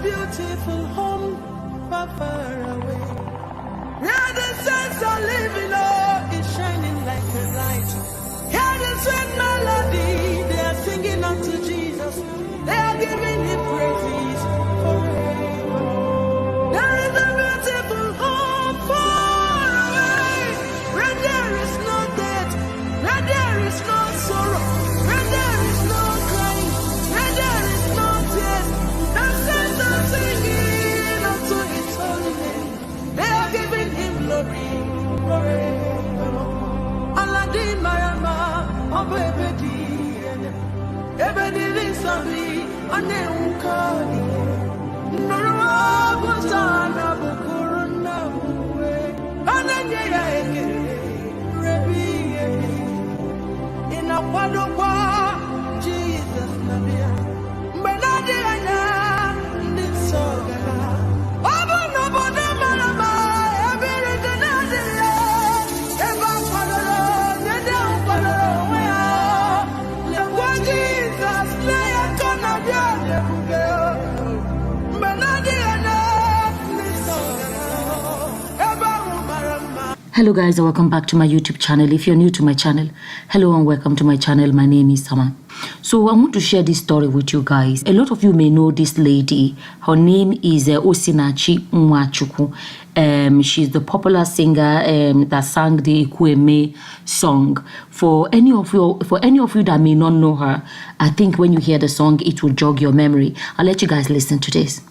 beautiful home far, far away. Where the saints are living, oh, it's shining like a light. Hear the sweet melody, they are singing unto Jesus. They are giving him praises forever. There is a beautiful home far away, where there is no death, where there is no sorrow, where there is no crying, where there is no tears. The saints are singing unto his holy name. They are giving him glory forever. Aladdin Marama, Obebedi, Ebedi Lisabi, Aneukani, Norwa Bosana Bukuruna, Ananya, Rebi, in a Wadokwa, Jesus Nabia, Benadiana, Nisoga, Abanoboda Malama, Ebiriganazia, Eva Padoro, Nedam Padoro, Jesus, lay a Canada, Benadiana, Nisoga, Eva Marama. Hello guys, and welcome back to my YouTube channel. If you're new to my channel, hello and welcome to my channel. My name is Sama. So I want to share this story with you guys. A lot of you may know this lady. Her name is Osinach Nwachukwu. She's the popular singer that sang the Ikweme song. For any of you that may not know her, I think when you hear the song, it will jog your memory. I'll let you guys listen to this.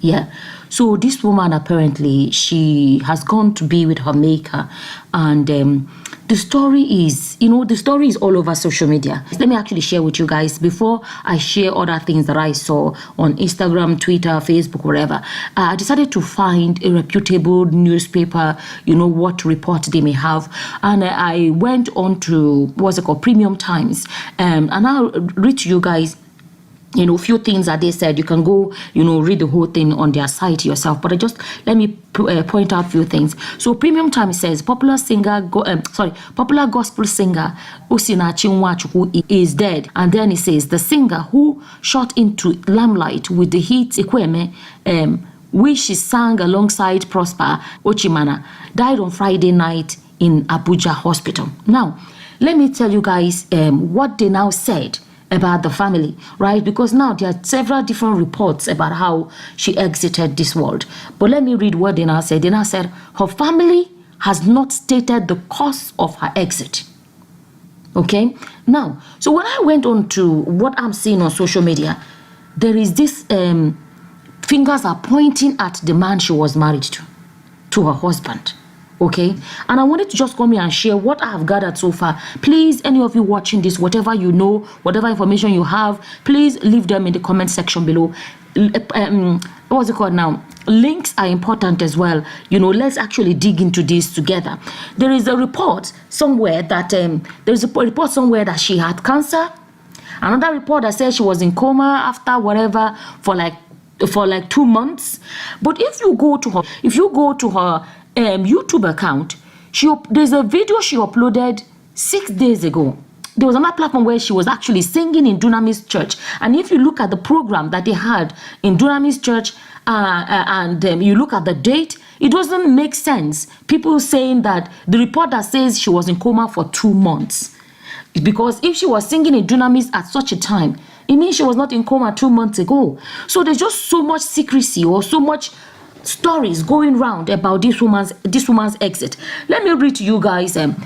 Yeah, so this woman apparently she has gone to be with her maker, and the story is, the story is all over social media. Let me actually share with you guys before I share other things that I saw on Instagram, Twitter, Facebook, wherever. I decided to find a reputable newspaper, what report they may have, and I went on to what's it called, Premium Times, and I'll read to you guys a few things that they said. You can go, read the whole thing on their site yourself. But let me point out a few things. So Premium Times says popular gospel singer Osinach Nwachukwu is dead. And then it says the singer who shot into limelight with the hit Ikweme, which she sang alongside Prosper Ochimana, died on Friday night in Abuja Hospital. Now, let me tell you guys what they now said about the family, right? Because now there are several different reports about how she exited this world. But let me read what they now said. They now said her family has not stated the cause of her exit. Okay? Now, so when I went on to what I'm seeing on social media, there is this fingers are pointing at the man she was married to her husband. Okay, and I wanted to just come here and share what I have gathered so far. Please, any of you watching this, whatever you know, whatever information you have, please leave them in the comment section below. What's it called now? Links are important as well. Let's actually dig into this together. There is a report somewhere that she had cancer. Another report that says she was in coma after whatever for like 2 months. But if you go to her YouTube account, there's a video she uploaded 6 days ago. There was another platform where she was actually singing in Dunamis Church, and if you look at the program that they had in Dunamis Church and you look at the date, it doesn't make sense. People saying that the report that says she was in coma for 2 months, because if she was singing in Dunamis at such a time, it means she was not in coma 2 months ago. So there's just so much secrecy or so much stories going round about this woman's exit. Let me read to you guys. Some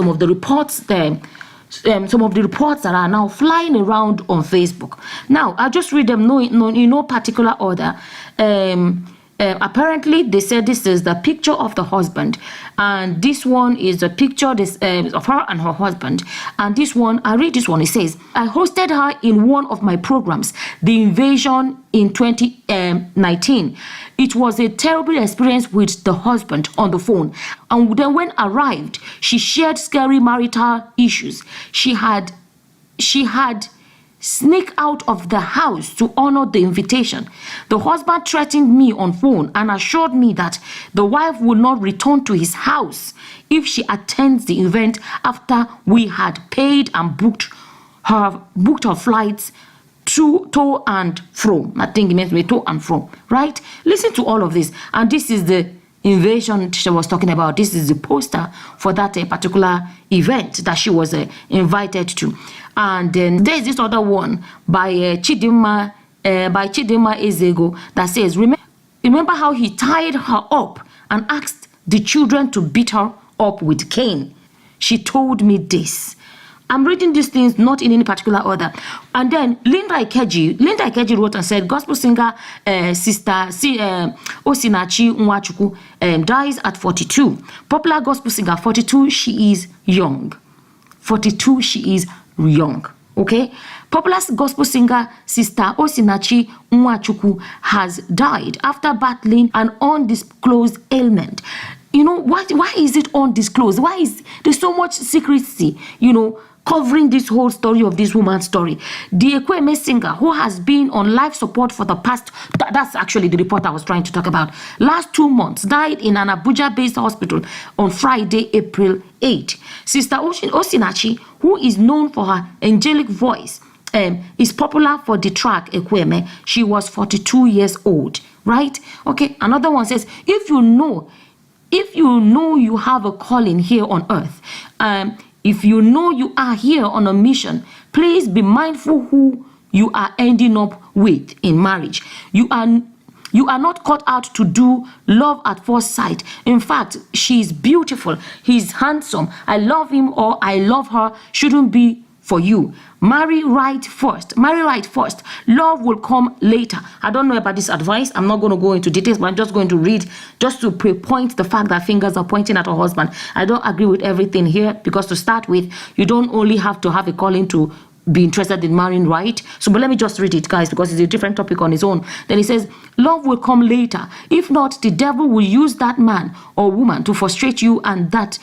of the reports. Some of the reports that are now flying around on Facebook. Now I'll just read them. No particular order. Apparently, they said this is the picture of the husband, and this one is a picture of her and her husband. And this one, I read this one. It says, "I hosted her in one of my programs, The Invasion, in 2019. It was a terrible experience with the husband on the phone. And then when arrived, she shared scary marital issues she had she had sneaked out of the house to honor the invitation. The husband threatened me on phone and assured me that the wife would not return to his house if she attends the event after we had paid and booked her flights to and fro. I think it meant to and fro, right? Listen to all of this. And this is the invasion she was talking about. This is the poster for that particular event that she was invited to. And then there's this other one by Chidinma Ezego that says, remember how he tied her up and asked the children to beat her up with cane. She told me this. I'm reading these things not in any particular order. And then Linda Ikeji wrote and said, gospel singer sister Osinach Nwachukwu dies at 42. Popular gospel singer, 42, she is young. 42, she is young. Okay? Popular gospel singer sister Osinach Nwachukwu has died after battling an undisclosed ailment. You know, why is it undisclosed? Why is there so much secrecy, covering this whole story of this woman's story? The Ekweme singer, who has been on life support for the past, that's actually the report I was trying to talk about, last 2 months, died in an Abuja-based hospital on Friday, April 8. Sister Osinach, who is known for her angelic voice, is popular for the track Ekweme. She was 42 years old, right? Okay, another one says, if you know you have a calling here on earth, if you know you are here on a mission, please be mindful who you are ending up with in marriage. You are not cut out to do love at first sight. In fact, she's beautiful, he's handsome, I love him or I love her shouldn't be for you. Marry right first. Love will come later. I don't know about this advice. I'm not going to go into details, but I'm just going to read just to point the fact that fingers are pointing at her husband. I don't agree with everything here, because to start with, you don't only have to have a calling to be interested in marrying, right? So, but let me just read it, guys, because it's a different topic on its own. Then it says, love will come later. If not, the devil will use that man or woman to frustrate you and that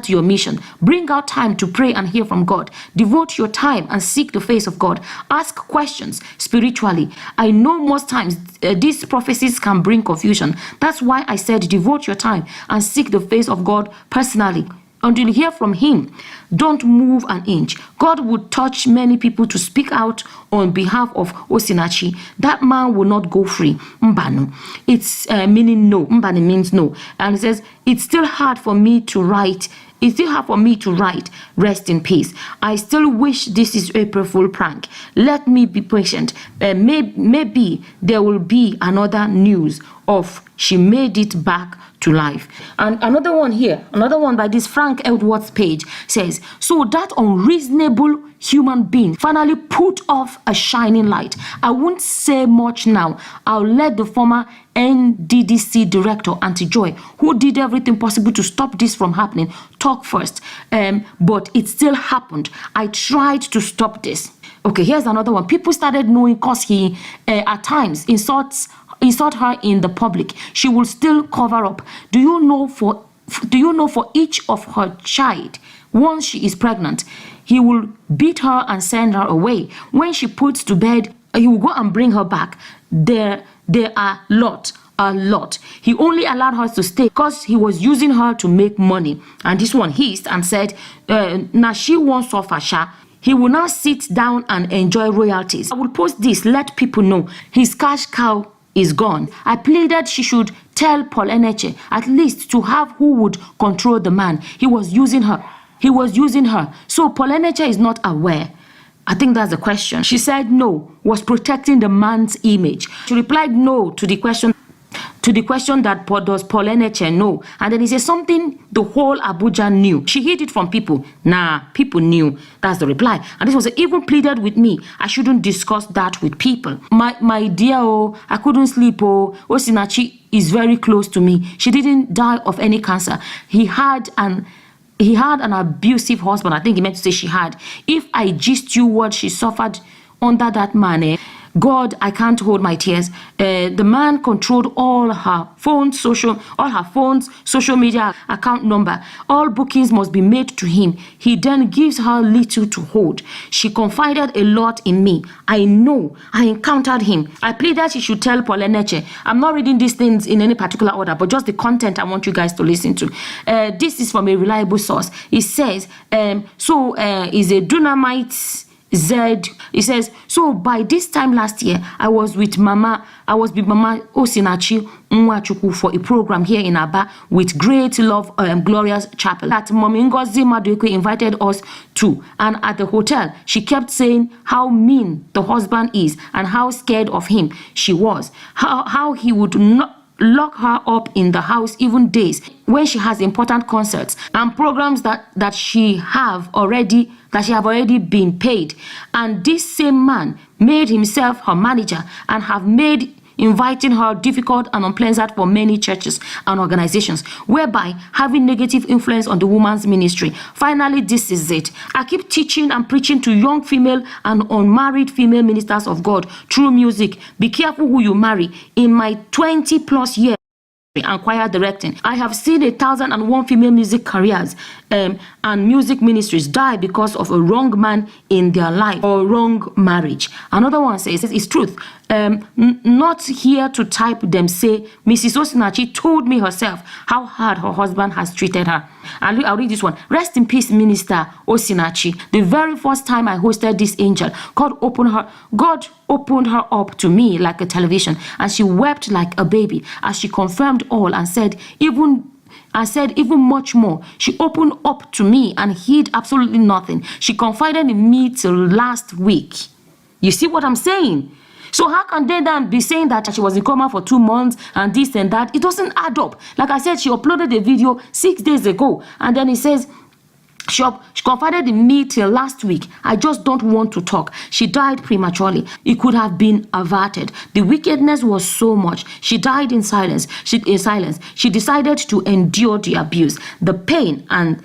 your mission. Bring out time to pray and hear from God. Devote your time and seek the face of God. Ask questions spiritually. I know most times these prophecies can bring confusion. That's why I said devote your time and seek the face of God personally. Until you hear from him, don't move an inch. God would touch many people to speak out on behalf of Osinach. That man will not go free. Mbano. It's meaning no. Mbano means no. And it says, it's still hard for me to write. Rest in peace. I still wish this is April Fool prank. Let me be patient. Maybe there will be another news of she made it back to life. And another one by this Frank Edwards page says, so that unreasonable human being finally put off a shining light. I won't say much now. I'll let the former NDDC director, Auntie Joy, who did everything possible to stop this from happening, talk first. But it still happened. I tried to stop this. Okay, here's another one. People started knowing because he at times insult her in the public. She will still cover up. Do you know for each of her child, once she is pregnant, he will beat her and send her away. When she puts to bed, he will go and bring her back. There are a lot. He only allowed her to stay because he was using her to make money. And this one hissed and said, now she won't suffer, sha. He will now sit down and enjoy royalties. I will post this, let people know his cash cow is gone. I pleaded she should tell Paul Eneche at least to have who would control the man. He was using her. So Paul Eneche is not aware. I think that's the question. She said no, was protecting the man's image. She replied no to the question that does Paul Eneche know. And then he said something the whole Abuja knew. She hid it from people. Nah, people knew. That's the reply. And this was even pleaded with me. I shouldn't discuss that with people. My dear, I couldn't sleep. Osinach is very close to me. She didn't die of any cancer. He had an abusive husband. I think he meant to say she had. If I gist you what she suffered under that man, God, I can't hold my tears. The man controlled all her phones, social media account number. All bookings must be made to him. He then gives her little to hold. She confided a lot in me. I know. I encountered him. I pleaded she should tell Poleneche. I'm not reading these things in any particular order, but just the content I want you guys to listen to. This is from a reliable source. It says, is a Dunamite Z. It says, so by this time last year, I was with Mama Osinach Nwachukwu for a program here in Aba with Great Love Glorious Chapel that Mommy Ngozi Maduekwe invited us to. And at the hotel, she kept saying how mean the husband is and how scared of him she was. How he would not lock her up in the house even days when she has important concerts and programs that she have already been paid. And this same man made himself her manager and have made inviting her difficult and unpleasant for many churches and organizations, whereby having negative influence on the woman's ministry. Finally, this is it. I keep teaching and preaching to young female and unmarried female ministers of God through music. Be careful who you marry. In my 20+ years and choir directing, I have seen 1,001 female music careers and music ministries die because of a wrong man in their life or wrong marriage. Another one says, it's truth. Not here to type them, say Mrs. Osinach told me herself how hard her husband has treated her. And I'll read this one. Rest in peace, Minister Osinach. The very first time I hosted this angel, God opened her up to me like a television, and she wept like a baby as she confirmed all and said even much more. She opened up to me and hid absolutely nothing. She confided in me till last week. You see what I'm saying? So how can they then be saying that she was in coma for 2 months and this and that? It doesn't add up. Like I said, she uploaded a video 6 days ago, and then it says, she confided in me till last week. I just don't want to talk. She died prematurely. It could have been averted. The wickedness was so much. She died in silence. She decided to endure the abuse, the pain, and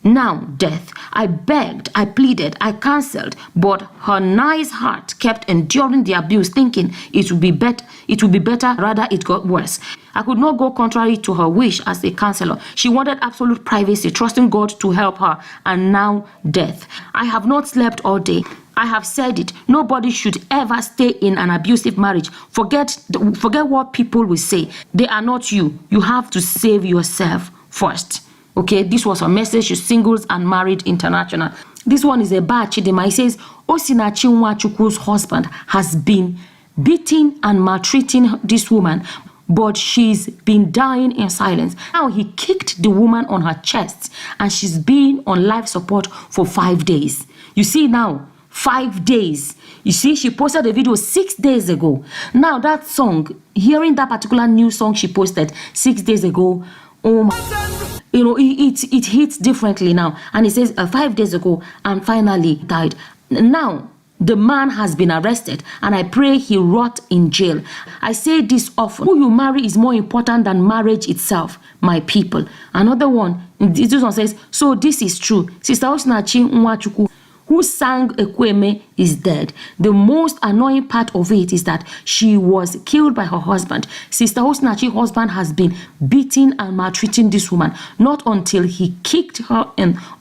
now death. I begged, I pleaded, I cancelled, but her nice heart kept enduring the abuse, thinking it would be better. Rather, it got worse. I could not go contrary to her wish as a counselor. She wanted absolute privacy, trusting God to help her, and now death. I have not slept all day. I have said it. Nobody should ever stay in an abusive marriage. Forget what people will say. They are not you. You have to save yourself first. Okay, this was a message to Singles and Married International. This one is a bad Chidema. It says, Osinach Nwachukwu's husband has been beating and maltreating this woman, but she's been dying in silence. Now he kicked the woman on her chest and she's been on life support for 5 days. You see now, 5 days. You see, she posted a video 6 days ago. Now that song, hearing that particular new song she posted 6 days ago, oh my, you know, it hits differently now. And it says 5 days ago and finally died. Now the man has been arrested and I pray he rot in jail. I say this often. Who you marry is more important than marriage itself, my people. Another one, this one says, so this is true. Sister Osinach Nwachukwu, who sang Ekweme, is dead. The most annoying part of it is that she was killed by her husband. Sister Osinach's husband has been beating and maltreating this woman, not until he kicked her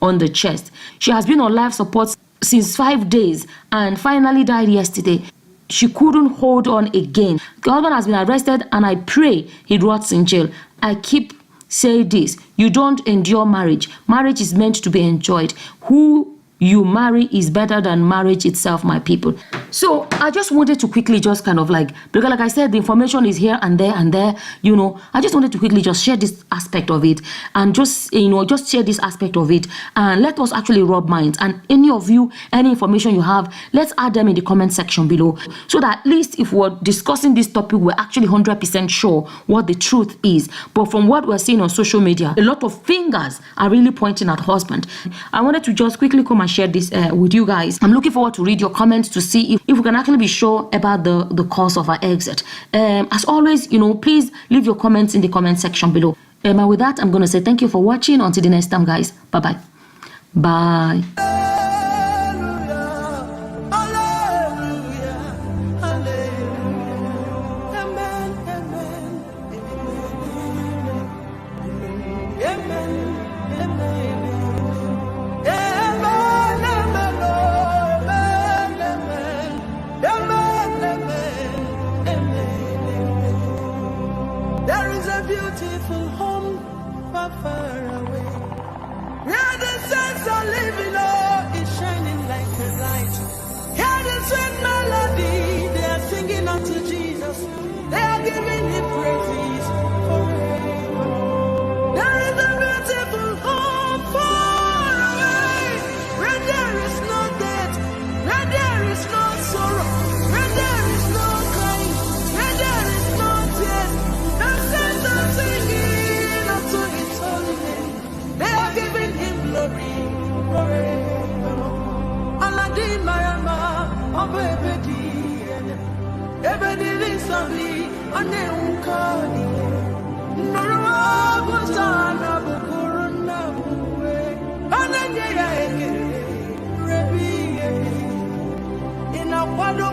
on the chest. She has been on life support since 5 days and finally died yesterday. She couldn't hold on again. The husband has been arrested and I pray he rots in jail. I keep saying this. You don't endure marriage. Marriage is meant to be enjoyed. Who you marry is better than marriage itself, my people. So I just wanted to quickly just kind of like, because like I said, the information is here and there, you know, I just wanted to quickly just share this aspect of it and just, you know, just share this aspect of it and let us actually rub minds. And any of you, any information you have, let's add them in the comment section below so that at least if we're discussing this topic, we're actually 100% sure what the truth is. But from what we're seeing on social media, a lot of fingers are really pointing at husband. I wanted to just quickly come and share this with you guys. I'm looking forward to read your comments to see if we can actually be sure about the cause of our exit. As always, you know, please leave your comments in the comment section below. And with that, I'm going to say thank you for watching. Until the next time, guys. Bye-bye. Bye. di marama, ebedi lisabi, ane ukani. Nurwa busana bukuruna buwe, ananye ya eke, rebi ina kwado